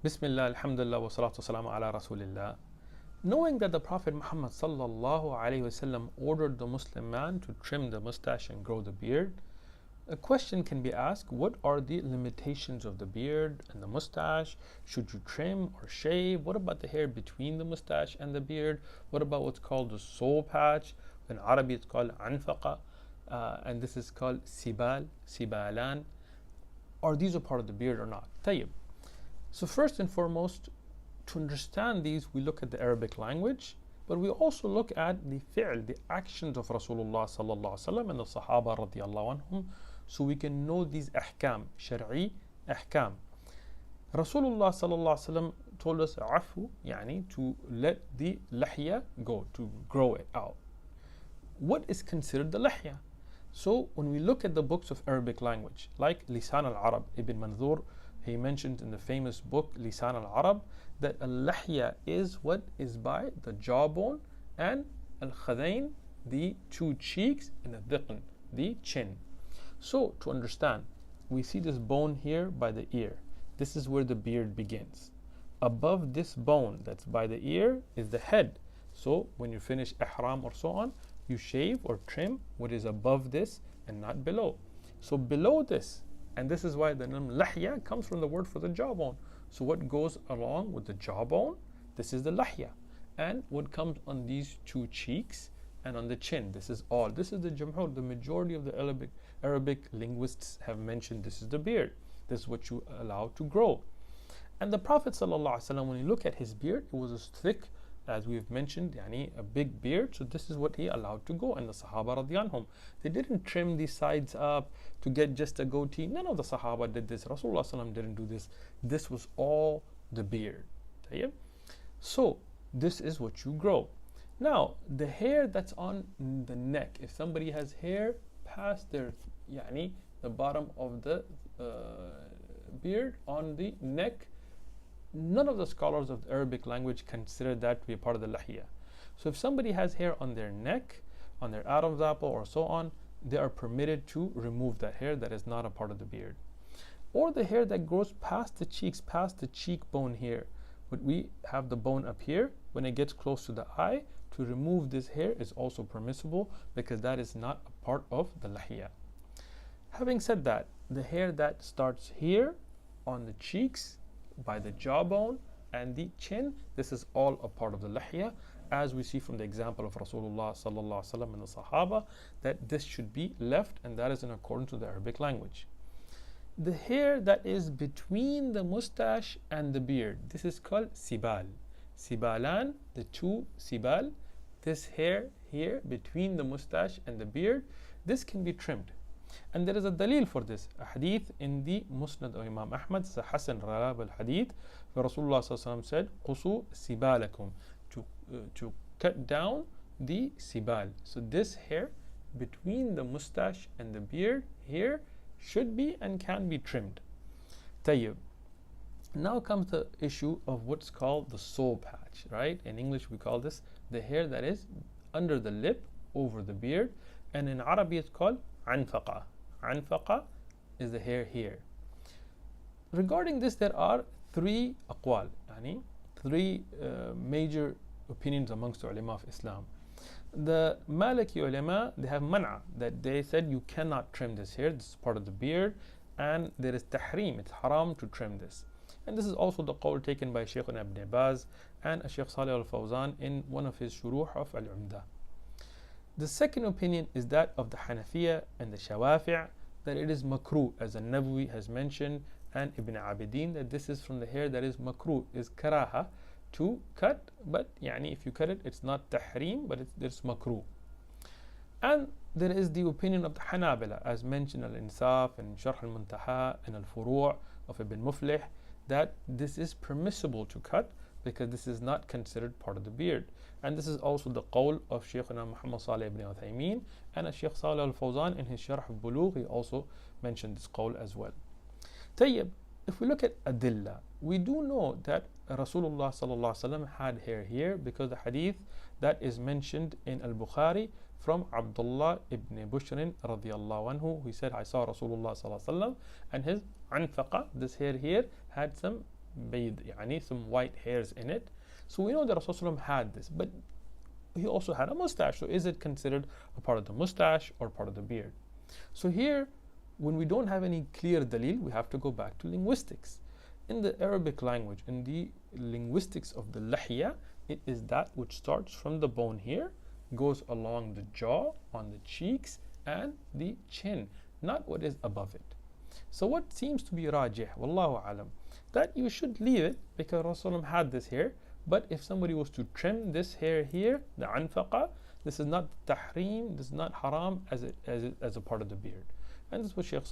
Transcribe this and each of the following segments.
Bismillah, alhamdulillah, wa salatu wassalamu ala rasulillah. Knowing that the Prophet Muhammad sallallahu alaihi wasallam ordered the Muslim man to trim the mustache and grow the beard, a question can be asked: what are the limitations of the beard and the mustache? Should you trim or shave? What about the hair between the mustache and the beard? What about what's called the soul patch? In Arabic it's called anfaqa, and this is called sibalan. Are these a part of the beard or not? Tayyib. So first and foremost, to understand these, we look at the Arabic language, but we also look at the fi'l, the actions of Rasulullah sallallahu alaihi wasallam and the Sahaba radiyallahu anhum, so we can know these ahkam, shar'i ahkam. Rasulullah sallallahu alaihi wasallam told us afu, yani to let the lahya go, to grow it out. What is considered the lahya? So when we look at the books of Arabic language, like Lisan al-Arab, Ibn Manzur, he mentioned in the famous book Lisan al-Arab that al-lahya is what is by the jawbone, and al-khadain, the two cheeks, and al-dhiqn, the chin. So to understand, we see this bone here by the ear. This is where the beard begins. Above this bone that's by the ear is the head. So when you finish ihram or so on, you shave or trim what is above this and not below. So below this, and this is why the name lahya comes from the word for the jawbone. So what goes along with the jawbone, this is the lahya. And what comes on these two cheeks and on the chin, this is all. This is the jamhur, the majority of the Arabic linguists have mentioned this is the beard. This is what you allow to grow. And the Prophet ﷺ, when you look at his beard, it was as thick as we've mentioned, yani a big beard. So this is what he allowed to go. And the Sahaba radiyallahu anhum, they didn't trim these sides up to get just a goatee. None of the Sahaba did this. Rasulullah sallam didn't do this. This was all the beard. So this is what you grow. Now the hair that's on the neck, if somebody has hair past their yani the bottom of the beard on the neck, none of the scholars of the Arabic language consider that to be a part of the lahya. So if somebody has hair on their neck, on their Adam's apple or so on, they are permitted to remove that hair that is not a part of the beard. Or the hair that grows past the cheeks, past the cheekbone here. But we have the bone up here. When it gets close to the eye, to remove this hair is also permissible because that is not a part of the lahya. Having said that, the hair that starts here on the cheeks, by the jawbone and the chin, this is all a part of the lahya, as we see from the example of Rasulullah sallallahu alaihi wasallam and the Sahaba, that this should be left, and that is in accordance with the Arabic language. The hair that is between the mustache and the beard, this is called sibal. Sibalan, the two sibal, this hair here between the mustache and the beard, this can be trimmed. And there is a dalil for this, a hadith in the Musnad of Imam Ahmad, it's a Hasan Ralab al hadith, where Rasulullah said, Qusu sibalakum, to cut down the sibal. So this hair between the mustache and the beard here should be and can be trimmed. Tayyib. Now comes the issue of what's called the soul patch, right? In English we call this the hair that is under the lip, over the beard, and in Arabic it's called anfaqa. Anfaqa is the hair here. Regarding this, there are three aqwal, three major opinions amongst the ulama of Islam. The Maliki ulama, they have man'a, that they said you cannot trim this hair, this is part of the beard, and there is tahrim, it's haram to trim this. And this is also the qawl taken by Shaykh Ibn Baz and Shaykh Salih al-Fawzan in one of his shuruh of al-Umdah. The second opinion is that of the Hanafiya and the Shawafi', that it is makruh, as An-Nawawi has mentioned, and Ibn Abidin, that this is from the hair that is makruh, is karaha, to cut, but if you cut it, it's not tahrim, but it's makruh. And there is the opinion of the Hanabila, as mentioned Al-Insaf and Sharh al-Muntaha and Al-Furu' of Ibn Muflih, that this is permissible to cut because this is not considered part of the beard. And this is also the qawl of Shaykhuna Muhammad Salih ibn Uthaymeen, and Shaykh Salih al-Fawzan in his Sharh al-Bulugh, he also mentioned this qawl as well. Tayyib, if we look at adilla, we do know that Rasulullah sallallahu alaihi wasallam had hair here because the hadith that is mentioned in Al-Bukhari from Abdullah ibn Bushrin radiyallahu anhu, he said, I saw Rasulullah sallallahu alaihi wasallam and his anfaqa, this hair here, had some bayd, yani some white hairs in it. So we know that Rasulullah had this, but he also had a mustache. So is it considered a part of the mustache or part of the beard? So here, when we don't have any clear dalil, we have to go back to linguistics. In the Arabic language, in the linguistics of the lahya, it is that which starts from the bone here, goes along the jaw, on the cheeks, and the chin, not what is above it. So what seems to be rajih, wallahu alam, that you should leave it because Rasulullah had this hair. But if somebody was to trim this hair here, the anfaqa, this is not tahrim, this is not haram as a part of the beard. And this is what Shaykh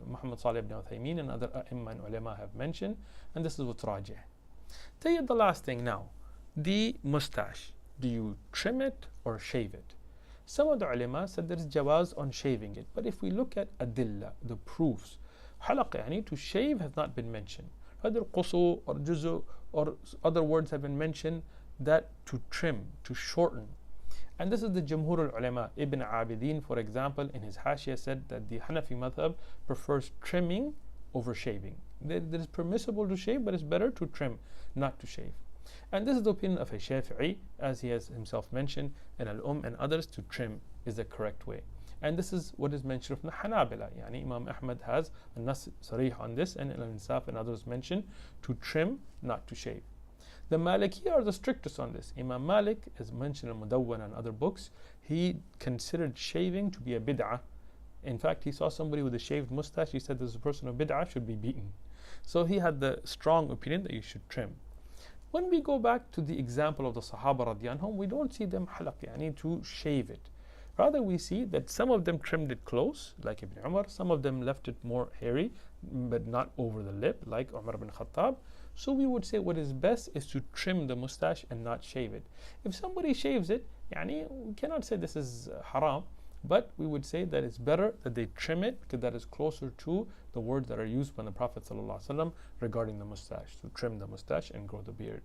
Muhammad Salih ibn Uthaymeen and other A'imma and ulama have mentioned, and this is what's rajih. Tell you the last thing now, the mustache. Do you trim it or shave it? Some of the ulama said there is jawaz on shaving it, but if we look at adilla, the proofs, halaq, yani to shave has not been mentioned. Either qusu or juzu or other words have been mentioned that to trim, to shorten. And this is the Jumhur al-Ulama. Ibn Abidin, for example, in his Hashiyah said that the Hanafi madhab prefers trimming over shaving. It is permissible to shave, but it's better to trim, not to shave. And this is the opinion of a Shafi'i, as he has himself mentioned, and al-Um and others, to trim is the correct way. And this is what is mentioned from the Hanabila. Yani Imam Ahmad has a nas sarih on this, and Al-Insaf and others mention to trim, not to shave. The Maliki are the strictest on this. Imam Malik, as mentioned in Mudawwan and other books, he considered shaving to be a bid'ah. In fact, he saw somebody with a shaved mustache. He said this person of bid'ah should be beaten. So he had the strong opinion that you should trim. When we go back to the example of the Sahaba radiyan anhum, we don't see them halaq, yani to shave it. Rather, we see that some of them trimmed it close, like Ibn Umar. Some of them left it more hairy, but not over the lip, like Umar ibn Khattab. So we would say what is best is to trim the mustache and not shave it. If somebody shaves it, yani, we cannot say this is haram, but we would say that it's better that they trim it because that is closer to the words that are used by the Prophet ﷺ regarding the mustache, to trim the mustache and grow the beard.